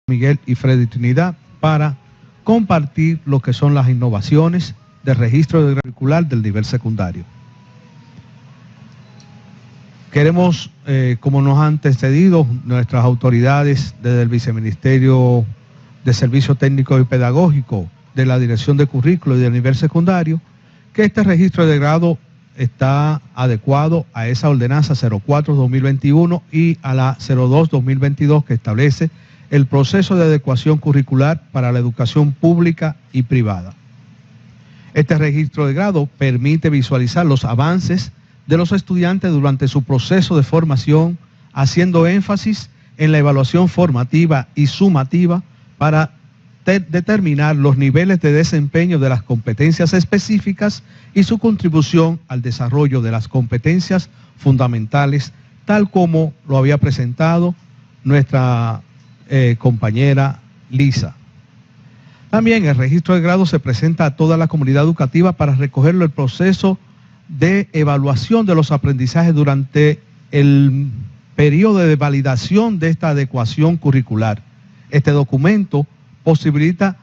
Miguel y Freddy Trinidad para compartir lo que son las innovaciones del registro de grado curricular del nivel secundario. Queremos, como nos han antecedido nuestras autoridades desde el Viceministerio de Servicios Técnicos y Pedagógicos, de la Dirección de Currículo y del nivel secundario, que este registro de grado está adecuado a esa ordenanza 04-2021 y a la 02-2022 que establece el proceso de adecuación curricular para la educación pública y privada. Este registro de grado permite visualizar los avances de los estudiantes durante su proceso de formación, haciendo énfasis en la evaluación formativa y sumativa para determinar los niveles de desempeño de las competencias específicas y su contribución al desarrollo de las competencias fundamentales, tal como lo había presentado nuestra compañera Lisa. También el registro de grado se presenta a toda la comunidad educativa para recogerlo el proceso de evaluación de los aprendizajes durante el periodo de validación de esta adecuación curricular. Este documento posibilita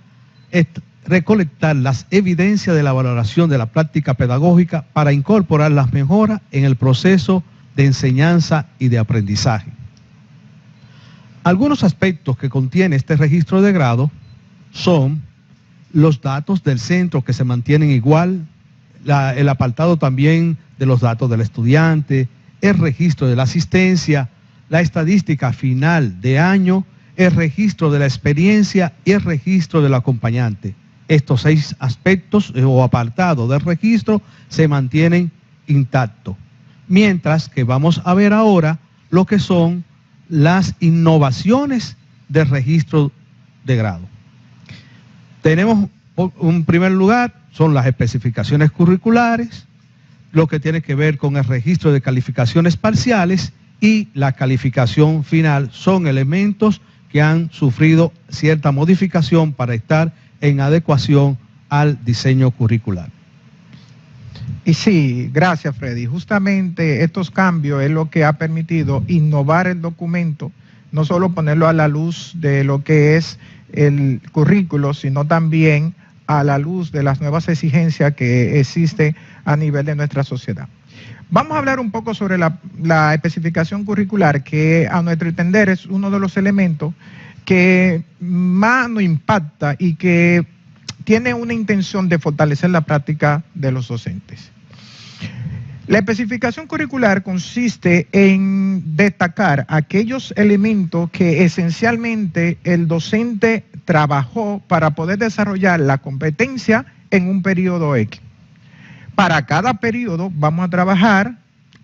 recolectar las evidencias de la valoración de la práctica pedagógica para incorporar las mejoras en el proceso de enseñanza y de aprendizaje. Algunos aspectos que contiene este registro de grado son los datos del centro que se mantienen igual, el apartado también de los datos del estudiante, el registro de la asistencia, la estadística final de año, el registro de la experiencia y el registro del acompañante. Estos 6 aspectos o apartados del registro se mantienen intactos. Mientras que vamos a ver ahora lo que son las innovaciones del registro de grado. Tenemos, en primer lugar, son las especificaciones curriculares, lo que tiene que ver con el registro de calificaciones parciales y la calificación final. Son elementos que han sufrido cierta modificación para estar en adecuación al diseño curricular. Y sí, gracias Freddy. Justamente estos cambios es lo que ha permitido innovar el documento, no solo ponerlo a la luz de lo que es el currículo, sino también a la luz de las nuevas exigencias que existen a nivel de nuestra sociedad. Vamos a hablar un poco sobre la especificación curricular, que a nuestro entender es uno de los elementos que más nos impacta y que tiene una intención de fortalecer la práctica de los docentes. La especificación curricular consiste en destacar aquellos elementos que esencialmente el docente trabajó para poder desarrollar la competencia en un periodo X. Para cada periodo vamos a trabajar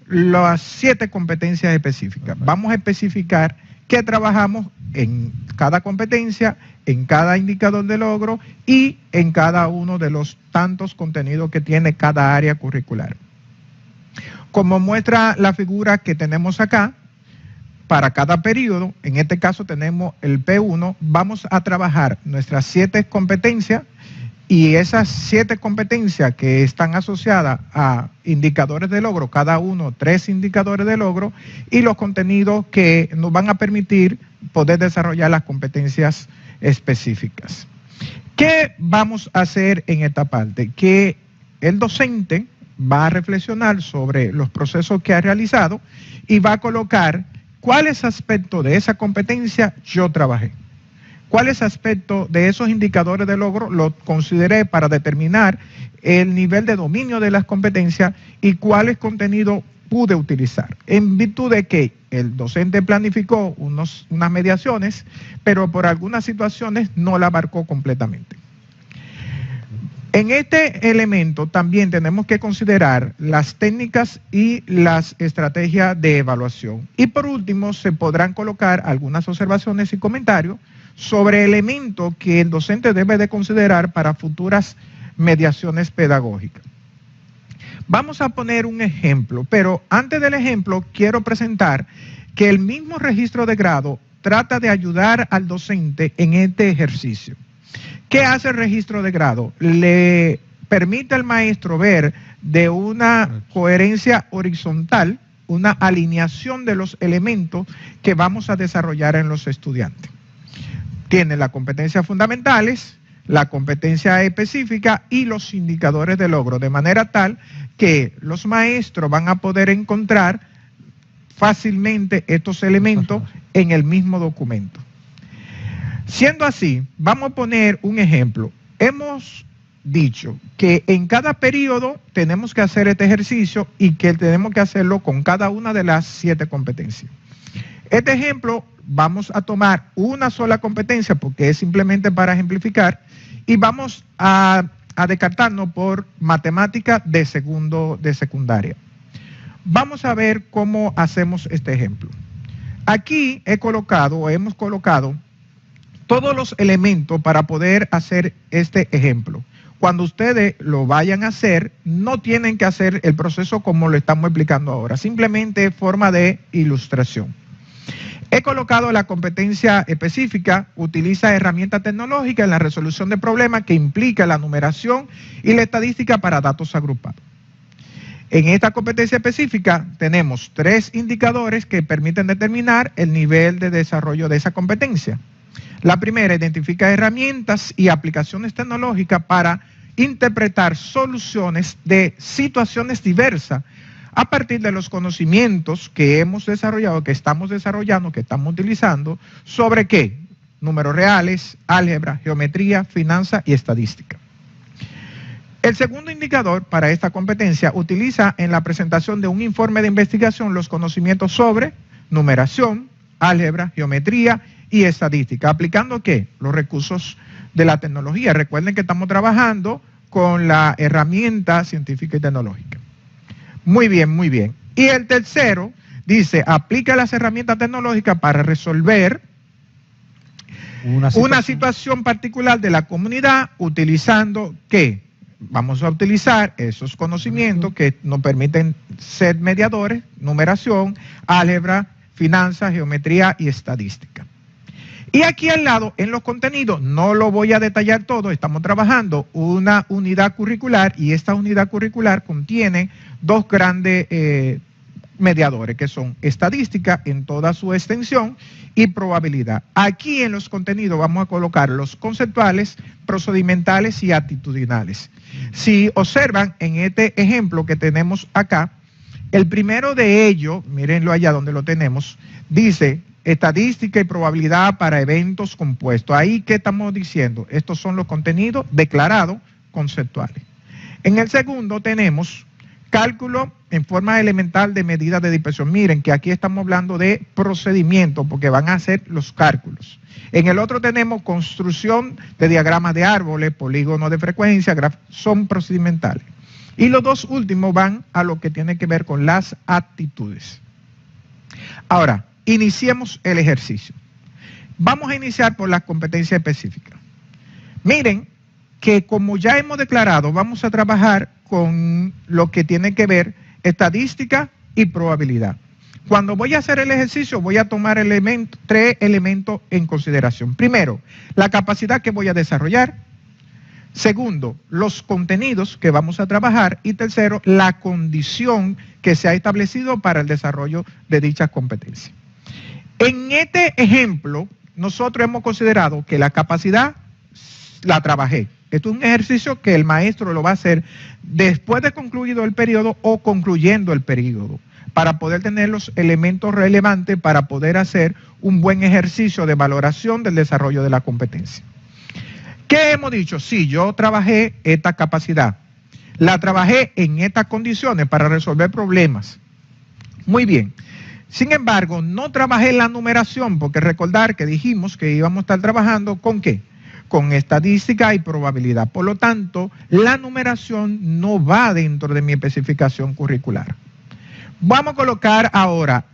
las 7 competencias específicas. Vamos a especificar qué trabajamos en cada competencia, en cada indicador de logro y en cada uno de los tantos contenidos que tiene cada área curricular. Como muestra la figura que tenemos acá, para cada periodo, en este caso tenemos el P1, vamos a trabajar nuestras 7 competencias y esas 7 competencias que están asociadas a indicadores de logro, cada uno 3 indicadores de logro, y los contenidos que nos van a permitir poder desarrollar las competencias específicas. ¿Qué vamos a hacer en esta parte? Que el docente va a reflexionar sobre los procesos que ha realizado y va a colocar cuáles aspectos de esa competencia yo trabajé. ¿Cuáles aspectos de esos indicadores de logro los consideré para determinar el nivel de dominio de las competencias y cuáles contenidos pude utilizar? En virtud de que el docente planificó unas mediaciones, pero por algunas situaciones no la abarcó completamente. En este elemento también tenemos que considerar las técnicas y las estrategias de evaluación. Y por último, se podrán colocar algunas observaciones y comentarios sobre elementos que el docente debe de considerar para futuras mediaciones pedagógicas. Vamos a poner un ejemplo, pero antes del ejemplo quiero presentar que el mismo registro de grado trata de ayudar al docente en este ejercicio. ¿Qué hace el registro de grado? Le permite al maestro ver de una coherencia horizontal, una alineación de los elementos que vamos a desarrollar en los estudiantes. Tiene las competencias fundamentales, la competencia específica y los indicadores de logro, de manera tal que los maestros van a poder encontrar fácilmente estos elementos en el mismo documento. Siendo así, vamos a poner un ejemplo. Hemos dicho que en cada periodo tenemos que hacer este ejercicio y que tenemos que hacerlo con cada una de las 7 competencias. Este ejemplo vamos a tomar una sola competencia porque es simplemente para ejemplificar y vamos a descartarnos por matemática de secundaria. Vamos a ver cómo hacemos este ejemplo. Aquí hemos colocado todos los elementos para poder hacer este ejemplo. Cuando ustedes lo vayan a hacer, no tienen que hacer el proceso como lo estamos explicando ahora, simplemente forma de ilustración. He colocado la competencia específica, utiliza herramientas tecnológicas en la resolución de problemas que implica la numeración y la estadística para datos agrupados. En esta competencia específica tenemos 3 indicadores que permiten determinar el nivel de desarrollo de esa competencia. La primera, identifica herramientas y aplicaciones tecnológicas para interpretar soluciones de situaciones diversas a partir de los conocimientos que hemos desarrollado, que estamos desarrollando, que estamos utilizando, sobre ¿qué? Números reales, álgebra, geometría, finanzas y estadística. El segundo indicador para esta competencia utiliza en la presentación de un informe de investigación los conocimientos sobre numeración, álgebra, geometría y estadística, aplicando ¿qué? Los recursos de la tecnología. Recuerden que estamos trabajando con la herramienta científica y tecnológica. Muy bien, muy bien. Y el tercero dice, aplica las herramientas tecnológicas para resolver una situación particular de la comunidad utilizando ¿qué? Vamos a utilizar esos conocimientos que nos permiten ser mediadores, numeración, álgebra, finanzas, geometría y estadística. Y aquí al lado, en los contenidos, no lo voy a detallar todo, estamos trabajando una unidad curricular y esta unidad curricular contiene 2 grandes mediadores, que son estadística en toda su extensión y probabilidad. Aquí en los contenidos vamos a colocar los conceptuales, procedimentales y actitudinales. Si observan en este ejemplo que tenemos acá, el primero de ellos, mírenlo allá donde lo tenemos, dice estadística y probabilidad para eventos compuestos. Ahí, ¿qué estamos diciendo? Estos son los contenidos declarados conceptuales. En el segundo tenemos cálculo en forma elemental de medidas de dispersión. Miren que aquí estamos hablando de procedimientos porque van a hacer los cálculos. En el otro tenemos construcción de diagramas de árboles, polígonos de frecuencia, son procedimentales. Y los 2 últimos van a lo que tiene que ver con las actitudes. Ahora, iniciemos el ejercicio. Vamos a iniciar por las competencias específicas. Miren que como ya hemos declarado, vamos a trabajar con lo que tiene que ver estadística y probabilidad. Cuando voy a hacer el ejercicio, voy a tomar 3 elementos en consideración. Primero, la capacidad que voy a desarrollar. Segundo, los contenidos que vamos a trabajar. Y tercero, la condición que se ha establecido para el desarrollo de dichas competencias. En este ejemplo, nosotros hemos considerado que la capacidad la trabajé. Esto es un ejercicio que el maestro lo va a hacer después de concluido el periodo o concluyendo el periodo, para poder tener los elementos relevantes para poder hacer un buen ejercicio de valoración del desarrollo de la competencia. ¿Qué hemos dicho? Sí, yo trabajé esta capacidad. La trabajé en estas condiciones para resolver problemas. Muy bien. Sin embargo, no trabajé la numeración, porque recordar que dijimos que íbamos a estar trabajando ¿con qué? Con estadística y probabilidad. Por lo tanto, la numeración no va dentro de mi especificación curricular. Vamos a colocar ahora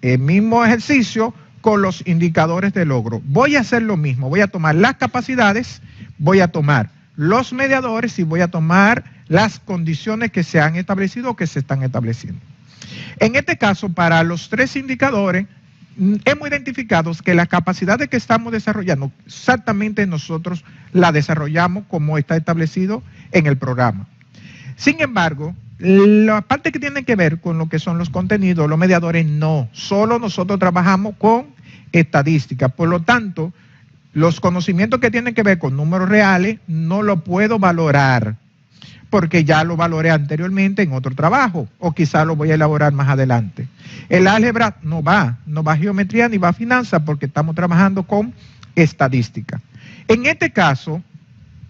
el mismo ejercicio con los indicadores de logro. Voy a hacer lo mismo. Voy a tomar las capacidades, voy a tomar los mediadores y voy a tomar las condiciones que se han establecido o que se están estableciendo. En este caso, para los 3 indicadores, hemos identificado que las capacidades que estamos desarrollando, exactamente nosotros la desarrollamos como está establecido en el programa. Sin embargo, la parte que tiene que ver con lo que son los contenidos, los mediadores, no. Solo nosotros trabajamos con estadística. Por lo tanto, Los conocimientos que tienen que ver con números reales no lo puedo valorar porque ya lo valoré anteriormente en otro trabajo o quizá lo voy a elaborar más adelante. El álgebra no va a geometría ni va a finanzas porque estamos trabajando con estadística. En este caso,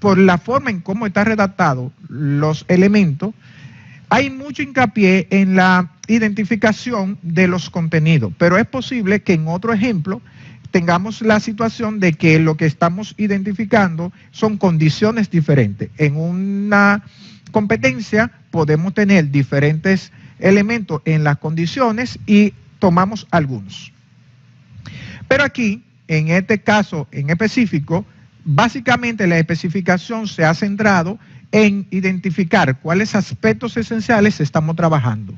por la forma en cómo está redactado los elementos, hay mucho hincapié en la identificación de los contenidos, pero es posible que en otro ejemplo tengamos la situación de que lo que estamos identificando son condiciones diferentes. En una competencia podemos tener diferentes elementos en las condiciones y tomamos algunos. Pero aquí, en este caso en específico, básicamente la especificación se ha centrado en identificar cuáles aspectos esenciales estamos trabajando.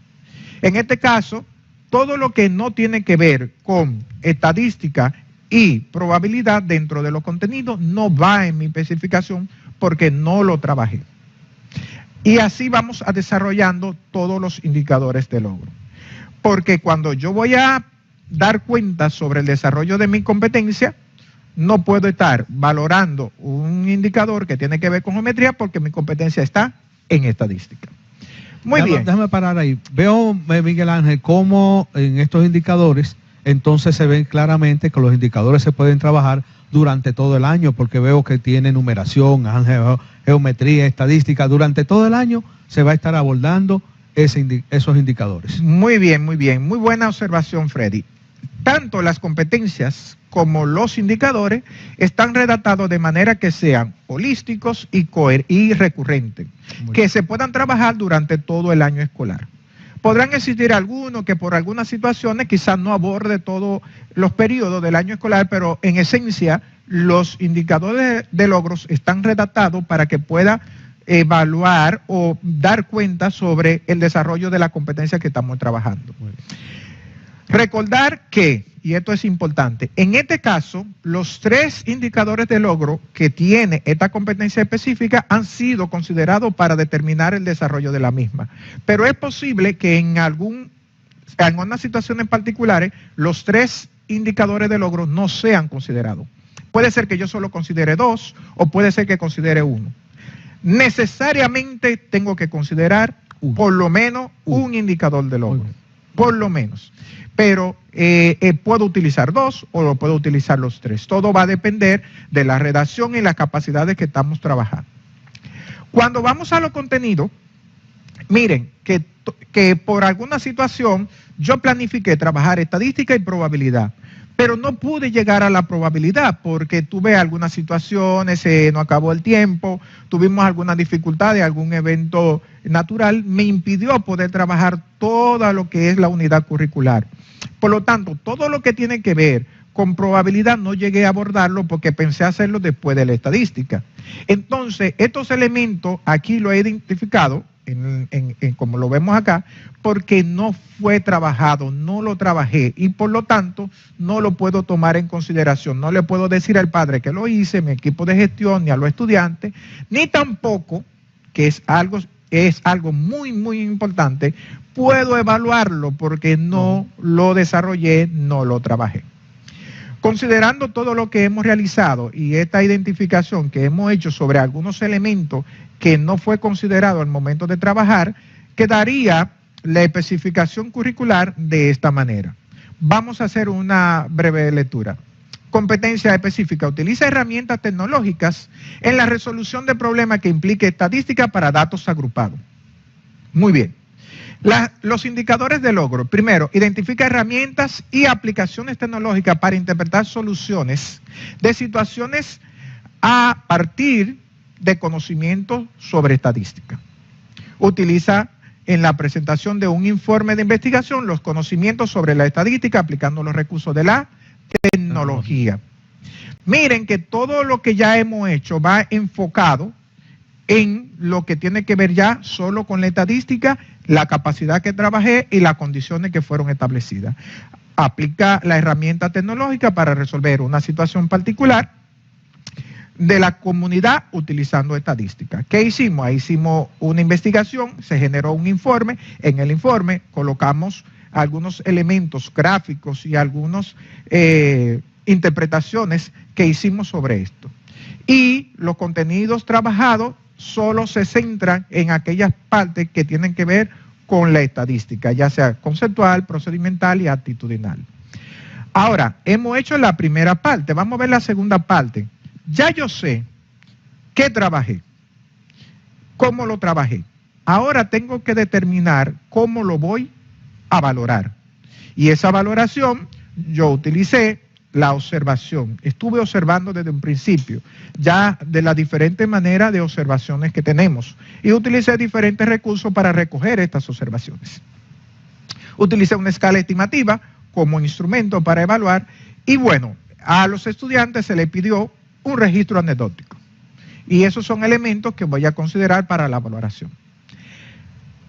En este caso, todo lo que no tiene que ver con estadística y probabilidad dentro de los contenidos no va en mi especificación porque no lo trabajé. Y así vamos a desarrollando todos los indicadores de logro. Porque cuando yo voy a dar cuenta sobre el desarrollo de mi competencia, no puedo estar valorando un indicador que tiene que ver con geometría porque mi competencia está en estadística. Muy bien. Déjame parar ahí. Veo, Miguel Ángel, cómo en estos indicadores, entonces se ven claramente que los indicadores se pueden trabajar durante todo el año, porque veo que tiene numeración, geometría, estadística. Durante todo el año se va a estar abordando esos indicadores. Muy bien, muy bien. Muy buena observación, Freddy. Tanto las competencias como los indicadores están redactados de manera que sean holísticos y recurrentes, que se puedan trabajar durante todo el año escolar. Podrán existir algunos que por algunas situaciones quizás no aborde todos los periodos del año escolar, pero en esencia los indicadores de logros están redactados para que pueda evaluar o dar cuenta sobre el desarrollo de la competencia que estamos trabajando. Recordar que, y esto es importante, en este caso, los 3 indicadores de logro que tiene esta competencia específica han sido considerados para determinar el desarrollo de la misma. Pero es posible que en algunas situaciones particulares, los 3 indicadores de logro no sean considerados. Puede ser que yo solo considere 2 o puede ser que considere 1. Necesariamente tengo que considerar por lo menos un indicador de logro, por lo menos. Pero puedo utilizar 2 o lo puedo utilizar los 3. Todo va a depender de la redacción y las capacidades que estamos trabajando. Cuando vamos a los contenidos, miren que por alguna situación yo planifiqué trabajar estadística y probabilidad, pero no pude llegar a la probabilidad porque tuve algunas situaciones, no acabó el tiempo, tuvimos alguna dificultad de algún evento natural, me impidió poder trabajar todo lo que es la unidad curricular. Por lo tanto, todo lo que tiene que ver con probabilidad no llegué a abordarlo porque pensé hacerlo después de la estadística. Entonces, estos elementos aquí lo he identificado, como lo vemos acá, porque no fue trabajado, no lo trabajé y por lo tanto no lo puedo tomar en consideración. No le puedo decir al padre que lo hice, mi equipo de gestión, ni a los estudiantes, ni tampoco, que es algo muy, muy importante, puedo evaluarlo porque no lo desarrollé, no lo trabajé. Considerando todo lo que hemos realizado y esta identificación que hemos hecho sobre algunos elementos que no fue considerado al momento de trabajar, quedaría la especificación curricular de esta manera. Vamos a hacer una breve lectura. Competencia específica. Utiliza herramientas tecnológicas en la resolución de problemas que implique estadística para datos agrupados. Muy bien. Los indicadores de logro. Primero, identifica herramientas y aplicaciones tecnológicas para interpretar soluciones de situaciones a partir de conocimientos sobre estadística. Utiliza en la presentación de un informe de investigación los conocimientos sobre la estadística aplicando los recursos de la tecnología. Miren que todo lo que ya hemos hecho va enfocado en lo que tiene que ver ya solo con la estadística, la capacidad que trabajé y las condiciones que fueron establecidas. Aplica la herramienta tecnológica para resolver una situación particular de la comunidad utilizando estadística. ¿Qué hicimos? Ahí hicimos una investigación, se generó un informe. En el informe colocamos algunos elementos gráficos y algunos interpretaciones que hicimos sobre esto. Y los contenidos trabajados solo se centran en aquellas partes que tienen que ver con la estadística, ya sea conceptual, procedimental y actitudinal. Ahora, hemos hecho la primera parte, vamos a ver la segunda parte. Ya yo sé qué trabajé, cómo lo trabajé. Ahora tengo que determinar cómo lo voy a valorar. Y esa valoración yo utilicé la observación. Estuve observando desde un principio, ya de las diferentes maneras de observaciones que tenemos. Y utilicé diferentes recursos para recoger estas observaciones. Utilicé una escala estimativa como instrumento para evaluar. Y bueno, a los estudiantes se les pidió un registro anecdótico. Y esos son elementos que voy a considerar para la valoración.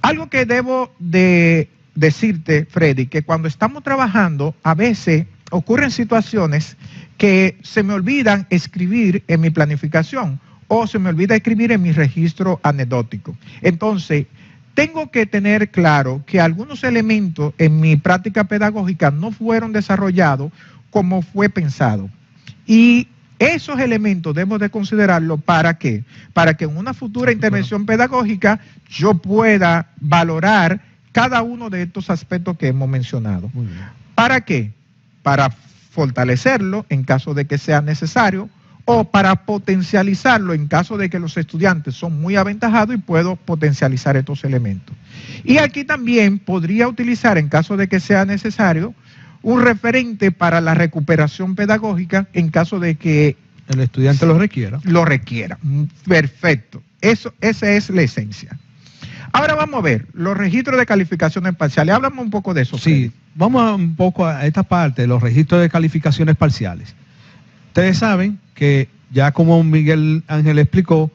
Algo que debo de decirte, Freddy, que cuando estamos trabajando, a veces ocurren situaciones que se me olvidan escribir en mi planificación o se me olvida escribir en mi registro anecdótico. Entonces, tengo que tener claro que algunos elementos en mi práctica pedagógica no fueron desarrollados como fue pensado. Y esos elementos debo de considerarlos ¿para qué? Para que en una futura intervención pedagógica yo pueda valorar cada uno de estos aspectos que hemos mencionado. ¿Para qué? Para fortalecerlo en caso de que sea necesario o para potencializarlo en caso de que los estudiantes son muy aventajados y puedo potencializar estos elementos. Y aquí también podría utilizar, en caso de que sea necesario, un referente para la recuperación pedagógica en caso de que el estudiante lo requiera. Lo requiera. Perfecto. Esa es la esencia. Ahora vamos a ver los registros de calificaciones parciales. Háblame un poco de eso. Sí, Freddy. Vamos un poco a esta parte, los registros de calificaciones parciales. Ustedes saben que ya como Miguel Ángel explicó,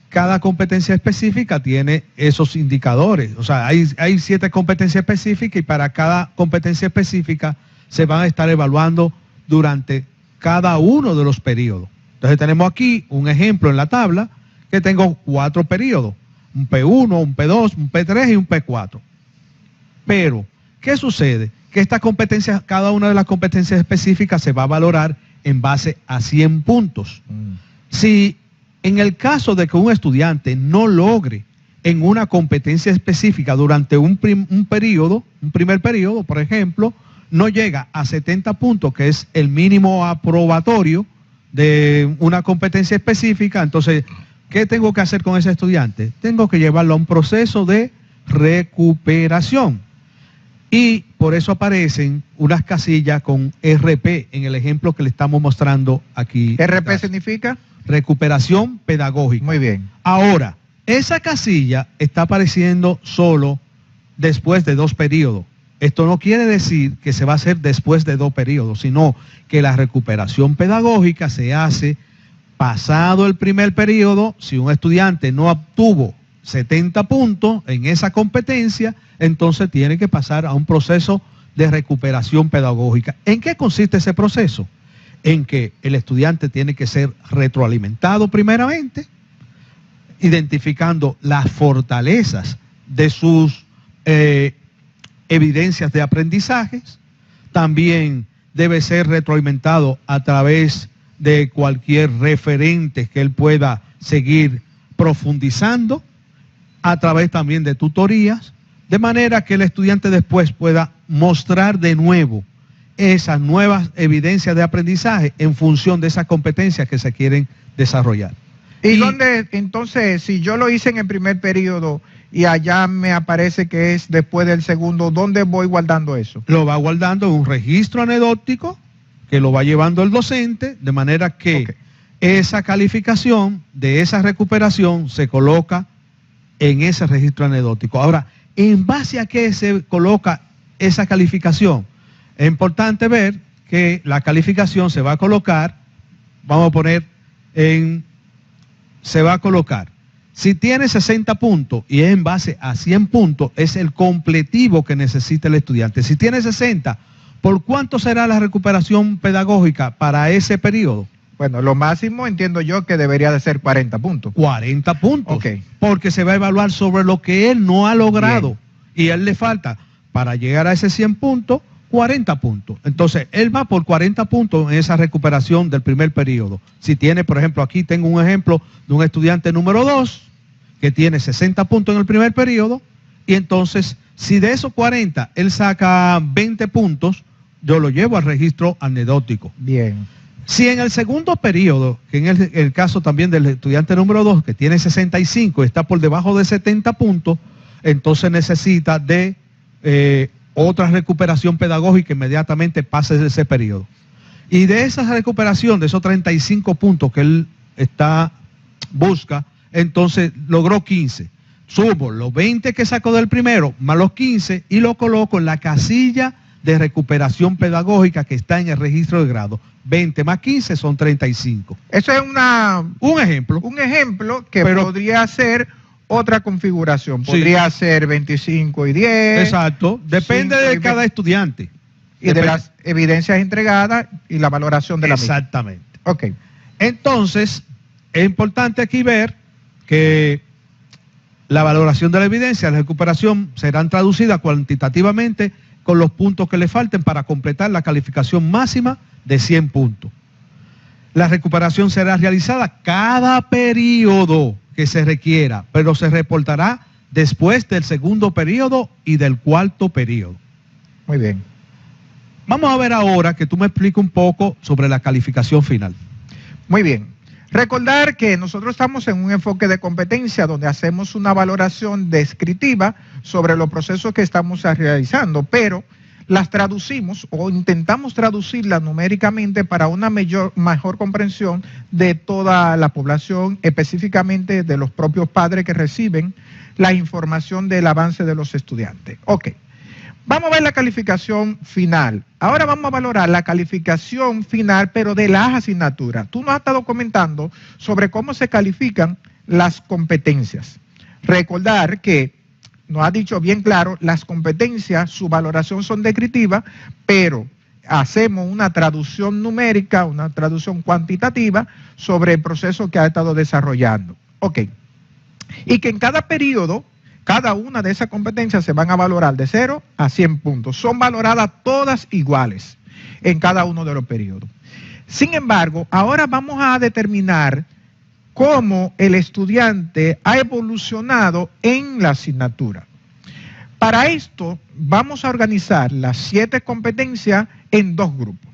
cada competencia específica tiene esos indicadores. O sea, hay 7 competencias específicas y para cada competencia específica se van a estar evaluando durante cada uno de los periodos. Entonces tenemos aquí un ejemplo en la tabla que tengo 4 periodos. Un P1, un P2, un P3 y un P4. Pero, ¿qué sucede? Que estas competencias, cada una de las competencias específicas se va a valorar en base a 100 puntos. Si en el caso de que un estudiante no logre en una competencia específica durante un primer periodo, por ejemplo, no llega a 70 puntos, que es el mínimo aprobatorio de una competencia específica, entonces, ¿qué tengo que hacer con ese estudiante? Tengo que llevarlo a un proceso de recuperación. Y por eso aparecen unas casillas con RP en el ejemplo que le estamos mostrando aquí. ¿RP significa? Recuperación pedagógica. Muy bien. Ahora, esa casilla está apareciendo solo después de 2 periodos. Esto no quiere decir que se va a hacer después de 2 periodos, sino que la recuperación pedagógica se hace pasado el primer periodo. Si un estudiante no obtuvo 70 puntos en esa competencia, entonces tiene que pasar a un proceso de recuperación pedagógica. ¿En qué consiste ese proceso? En que el estudiante tiene que ser retroalimentado primeramente, identificando las fortalezas de sus evidencias de aprendizajes. También debe ser retroalimentado a través de cualquier referente que él pueda seguir profundizando, a través también de tutorías, de manera que el estudiante después pueda mostrar de nuevo esas nuevas evidencias de aprendizaje en función de esas competencias que se quieren desarrollar. ¿Y dónde, entonces, si yo lo hice en el primer periodo y allá me aparece que es después del segundo, ¿dónde voy guardando eso? Lo va guardando en un registro anecdótico que lo va llevando el docente, de manera que esa calificación de esa recuperación se coloca en ese registro anecdótico. Ahora, ¿en base a qué se coloca esa calificación? Es importante ver que la calificación se va a colocar, vamos a poner se va a colocar, si tiene 60 puntos y es en base a 100 puntos, es el completivo que necesita el estudiante. Si tiene 60, ¿por cuánto será la recuperación pedagógica para ese periodo? Bueno, lo máximo entiendo yo que debería de ser 40 puntos. 40 puntos. Okay. Porque se va a evaluar sobre lo que él no ha logrado. Bien. Y a él le falta, para llegar a ese 100 puntos, 40 puntos. Entonces, él va por 40 puntos en esa recuperación del primer periodo. Si tiene, por ejemplo, aquí tengo un ejemplo de un estudiante número 2 que tiene 60 puntos en el primer periodo, y entonces, si de esos 40 él saca 20 puntos, yo lo llevo al registro anecdótico. Bien. Si en el segundo periodo, que en el caso también del estudiante número 2, que tiene 65 y está por debajo de 70 puntos, entonces necesita de otra recuperación pedagógica inmediatamente pase de ese periodo. Y de esa recuperación, de esos 35 puntos que él busca, entonces logró 15. Subo los 20 que sacó del primero, más los 15, y lo coloco en la casilla de recuperación pedagógica que está en el registro de grado. 20 más 15 son 35. Eso es un ejemplo. Un ejemplo que podría ser otra configuración. Podría ser 25 y 10. Exacto. Depende de cada estudiante. Y de las evidencias entregadas y la valoración de la misma. Exactamente. Ok. Entonces, es importante aquí ver que la valoración de la evidencia, la recuperación, serán traducidas cuantitativamente con los puntos que le falten para completar la calificación máxima de 100 puntos. La recuperación será realizada cada periodo que se requiera, pero se reportará después del segundo periodo y del cuarto periodo. Muy bien. Vamos a ver ahora que tú me expliques un poco sobre la calificación final. Muy bien. Recordar que nosotros estamos en un enfoque de competencia donde hacemos una valoración descriptiva sobre los procesos que estamos realizando, pero las traducimos o intentamos traducirlas numéricamente para una mejor comprensión de toda la población, específicamente de los propios padres que reciben la información del avance de los estudiantes. Ok. Vamos a ver la calificación final. Ahora vamos a valorar la calificación final, pero de las asignaturas. Tú nos has estado comentando sobre cómo se califican las competencias. Recordar que nos ha dicho bien claro, las competencias, su valoración son descriptivas, pero hacemos una traducción numérica, una traducción cuantitativa sobre el proceso que ha estado desarrollando. Ok. Y que en cada periodo, cada una de esas competencias se van a valorar de 0 a 100 puntos. Son valoradas todas iguales en cada uno de los periodos. Sin embargo, ahora vamos a determinar cómo el estudiante ha evolucionado en la asignatura. Para esto, vamos a organizar las 7 competencias en 2 grupos.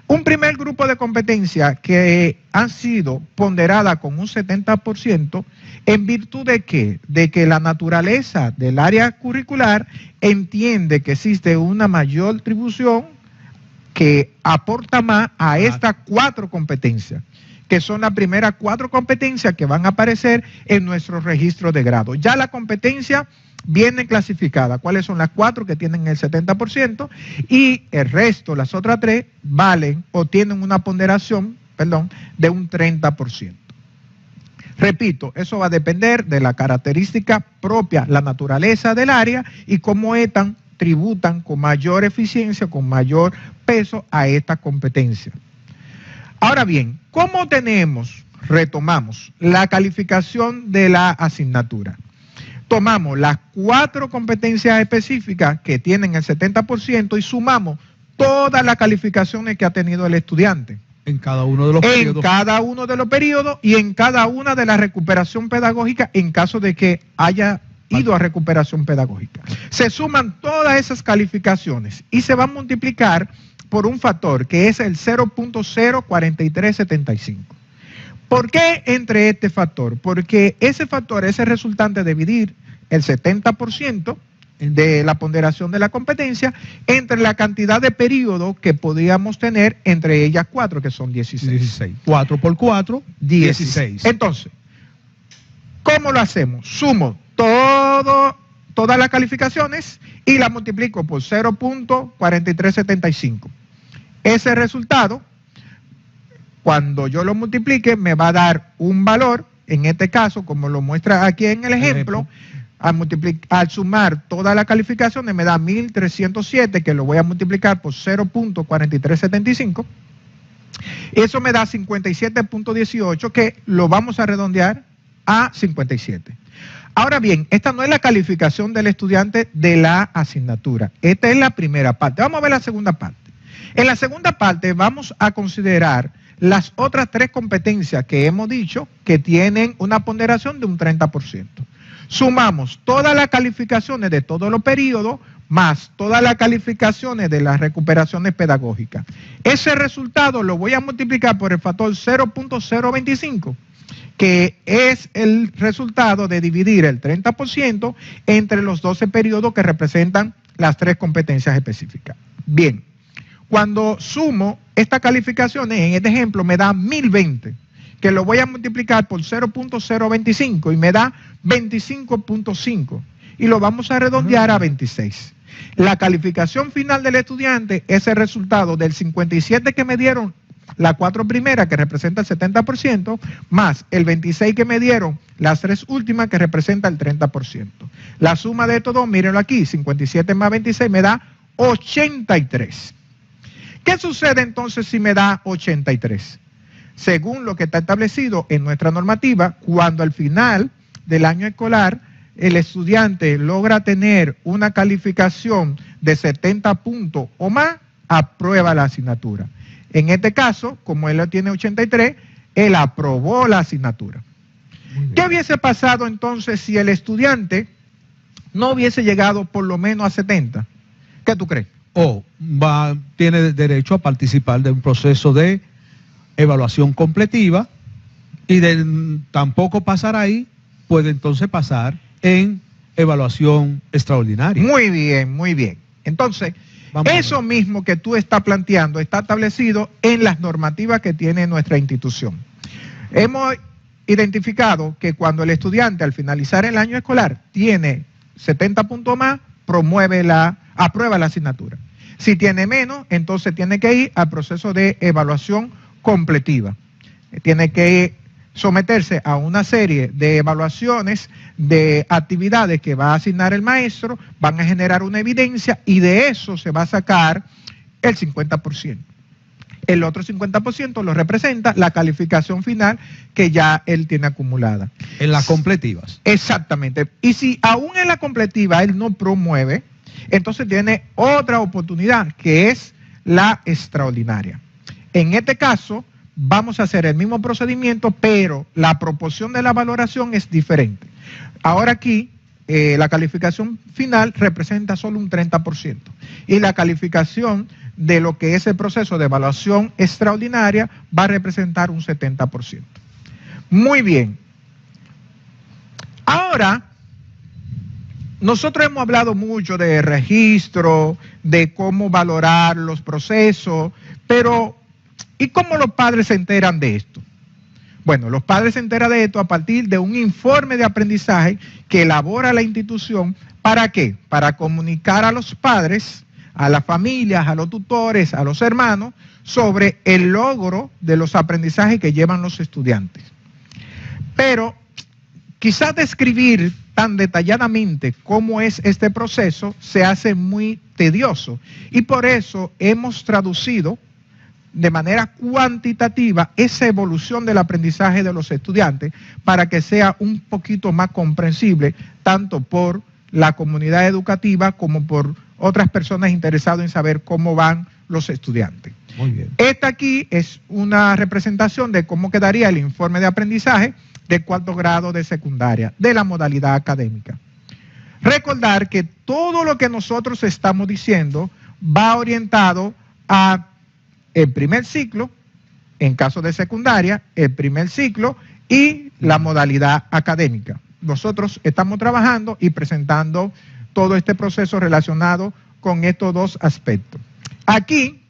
Un primer grupo de competencias que han sido ponderadas con un 70%, ¿en virtud de qué? De que la naturaleza del área curricular entiende que existe una mayor atribución que aporta más a estas 4 competencias, que son las primeras 4 competencias que van a aparecer en nuestro registro de grado. Ya la competencia viene clasificada, cuáles son las 4 que tienen el 70% y el resto, las otras 3, valen o tienen una ponderación, de un 30%. Repito, eso va a depender de la característica propia, la naturaleza del área y cómo estas tributan con mayor eficiencia, con mayor peso a esta competencia. Ahora bien, ¿cómo retomamos la calificación de la asignatura? Tomamos las 4 competencias específicas que tienen el 70% y sumamos todas las calificaciones que ha tenido el estudiante. En cada uno de los periodos. En cada uno de los periodos y en cada una de la recuperación pedagógica en caso de que haya ido a recuperación pedagógica. Se suman todas esas calificaciones y se va a multiplicar por un factor que es el 0.04375. ¿Por qué entre este factor? Porque ese factor es el resultante de dividir el 70% de la ponderación de la competencia entre la cantidad de periodos que podríamos tener entre ellas 4, que son 16. 4 por 4, 16. Entonces, ¿cómo lo hacemos? Sumo todas las calificaciones y las multiplico por 0.4375. Ese resultado, cuando yo lo multiplique, me va a dar un valor, en este caso, como lo muestra aquí en el ejemplo, al sumar todas las calificaciones me da 1307, que lo voy a multiplicar por 0.4375. Eso me da 57.18, que lo vamos a redondear a 57. Ahora bien, esta no es la calificación del estudiante de la asignatura. Esta es la primera parte. Vamos a ver la segunda parte. En la segunda parte vamos a considerar las otras 3 competencias que hemos dicho que tienen una ponderación de un 30%. Sumamos todas las calificaciones de todos los periodos más todas las calificaciones de las recuperaciones pedagógicas. Ese resultado lo voy a multiplicar por el factor 0.025, que es el resultado de dividir el 30% entre los 12 periodos que representan las 3 competencias específicas. Bien, cuando sumo estas calificaciones, en este ejemplo me da 1020, que lo voy a multiplicar por 0.025 y me da 25.5, y lo vamos a redondear a 26. La calificación final del estudiante es el resultado del 57 que me dieron las 4 primeras, que representa el 70%, más el 26 que me dieron las 3 últimas, que representa el 30%. La suma de estos dos, mírenlo aquí, 57 más 26 me da 83. ¿Qué sucede entonces si me da 83? Según lo que está establecido en nuestra normativa, cuando al final del año escolar el estudiante logra tener una calificación de 70 puntos o más, aprueba la asignatura. En este caso, como él tiene 83, él aprobó la asignatura. ¿Qué hubiese pasado entonces si el estudiante no hubiese llegado por lo menos a 70? ¿Qué tú crees? Tiene derecho a participar de un proceso de evaluación completiva y tampoco pasar ahí, puede entonces pasar en evaluación extraordinaria. Muy bien, muy bien. Entonces, eso mismo que tú estás planteando está establecido en las normativas que tiene nuestra institución. Hemos identificado que cuando el estudiante al finalizar el año escolar tiene 70 puntos más, aprueba la asignatura. Si tiene menos, entonces tiene que ir al proceso de evaluación completiva. Tiene que someterse a una serie de evaluaciones de actividades que va a asignar el maestro, van a generar una evidencia y de eso se va a sacar el 50%. El otro 50% lo representa la calificación final que ya él tiene acumulada. En las completivas. Exactamente. Y si aún en la completiva él no promueve, entonces tiene otra oportunidad, que es la extraordinaria. En este caso, vamos a hacer el mismo procedimiento, pero la proporción de la valoración es diferente. Ahora aquí, la calificación final representa solo un 30%. Y la calificación de lo que es el proceso de evaluación extraordinaria va a representar un 70%. Muy bien. Ahora, nosotros hemos hablado mucho de registro, de cómo valorar los procesos, pero ¿y cómo los padres se enteran de esto? Bueno, los padres se enteran de esto a partir de un informe de aprendizaje que elabora la institución. ¿Para qué? Para comunicar a los padres, a las familias, a los tutores, a los hermanos, sobre el logro de los aprendizajes que llevan los estudiantes. Pero quizás describir tan detalladamente cómo es este proceso se hace muy tedioso, y por eso hemos traducido de manera cuantitativa esa evolución del aprendizaje de los estudiantes para que sea un poquito más comprensible tanto por la comunidad educativa como por otras personas interesadas en saber cómo van los estudiantes. Muy bien. Esta aquí es una representación de cómo quedaría el informe de aprendizaje de 4º grado de secundaria, de la modalidad académica. Recordar que todo lo que nosotros estamos diciendo va orientado a el primer ciclo, en caso de secundaria, el primer ciclo y la modalidad académica. Nosotros estamos trabajando y presentando todo este proceso relacionado con estos dos aspectos. Aquí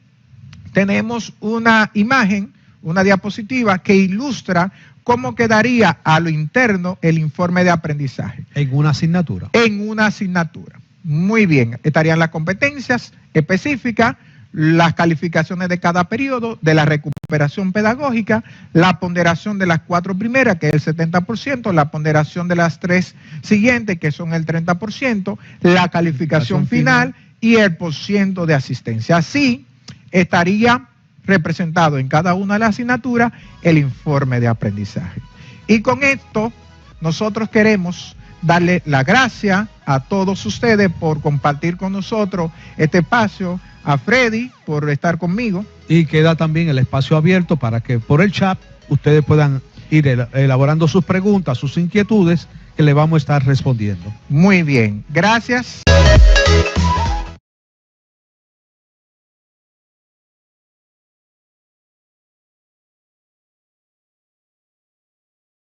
tenemos una imagen, una diapositiva que ilustra cómo quedaría a lo interno el informe de aprendizaje. En una asignatura. En una asignatura. Muy bien. Estarían las competencias específicas, las calificaciones de cada periodo, de la recuperación pedagógica, la ponderación de las 4 primeras, que es el 70%, la ponderación de las 3 siguientes, que son el 30%, la calificación final y el % de asistencia. Así estaría representado en cada una de las asignaturas el informe de aprendizaje. Y con esto nosotros queremos darle la gracia a todos ustedes por compartir con nosotros este espacio, a Freddy por estar conmigo. Y queda también el espacio abierto para que por el chat ustedes puedan ir elaborando sus preguntas, sus inquietudes, que le vamos a estar respondiendo. Muy bien, gracias.